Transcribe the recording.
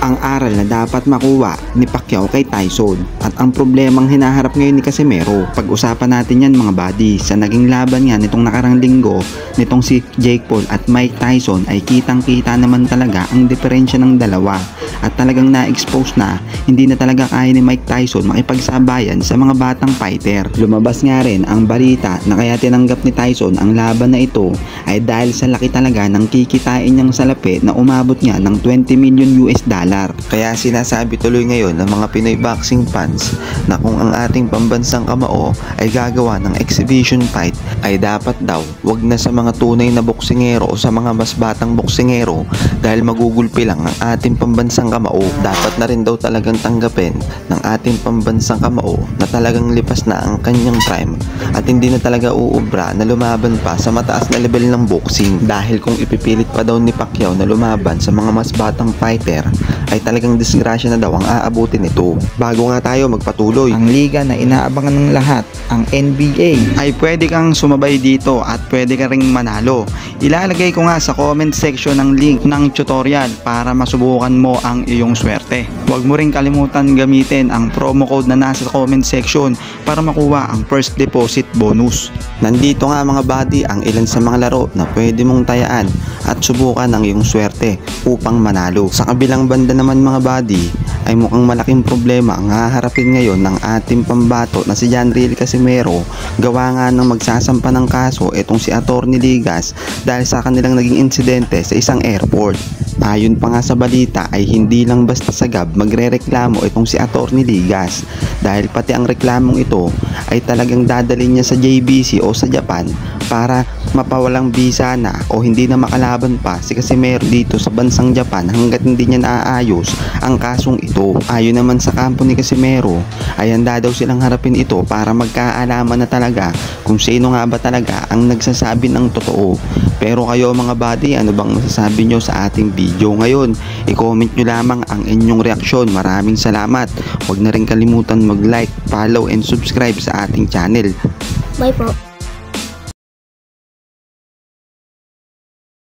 ang aral na dapat makuha ni Pacquiao kay Tyson at ang problemang hinaharap ngayon ni Casimero. Pag-usapan natin yan mga buddy. Sa naging laban nga nitong nakarang linggo nitong si Jake Paul at Mike Tyson ay kitang-kita naman talaga ang diferensya ng dalawa at talagang na-expose na hindi na talaga kaya ni Mike Tyson makipagsabayan sa mga batang fighter. Lumabas nga rin ang balita na kaya tinanggap ni Tyson ang laban na ito ay dahil sa laki talaga ng kikitain niyang salapi na umabot nga ng 20 million US dollar. Kaya sinasabi tuloy ngayon ng mga Pinoy boxing fans na kung ang ating pambansang kamao ay gagawa ng exhibition fight ay dapat daw wag na sa mga tunay na boksingero o sa mga mas batang boksingero dahil magugulpi lang ang ating pambansang kamao. Dapat na rin daw talagang tanggapin ng ating pambansang kamao na talagang lipas na ang kanyang prime at hindi na talaga uubra na lumaban pa sa mataas na level ng boxing dahil kung ipipilit pa daw ni Pacquiao na lumaban sa mga mas batang fighter ay talagang disgrasya na daw ang aabutin nito. Bago nga tayo magpatuloy, ang liga na inaabangan ng lahat, ang NBA, ay pwede kang sumabay dito at pwede ka ring manalo. Ilalagay ko nga sa comment section ng link ng tutorial para masubukan mo ang iyong swerte. Huwag mo ring kalimutan gamitin ang promo code na nasa comment section para makuha ang first deposit bonus. Nandito nga mga buddy ang ilan sa mga laro na pwede mong tayaan at subukan ang iyong swerte upang manalo. Sa kabilang banda naman mga buddy ay mukhang malaking problema ang haharapin ngayon ng ating pambato na si John Riel Casimero gawa nga ng magsasampa ng kaso itong si Atty. Ligas dahil sa kanilang naging insidente sa isang airport. Ayon pa nga sa balita ay hindi lang basta sagab magrereklamo itong si Atty. Ligas dahil pati ang reklamong ito ay talagang dadalhin niya sa JBC o sa Japan para mapawalang visa na o hindi na makalaban pa si Casimero dito sa bansang Japan hanggat hindi niya naaayos ang kasong ito. Ayon naman sa kampo ni Casimero ay handa daw silang harapin ito para magkaalaman na talaga kung sino nga ba talaga ang nagsasabi ng totoo. Pero kayo mga buddy, ano bang masasabi nyo sa ating video ngayon? I-comment nyo lamang ang inyong reaksyon. Maraming salamat. Huwag na rin kalimutan mag-like, follow and subscribe sa ating channel. Bye po.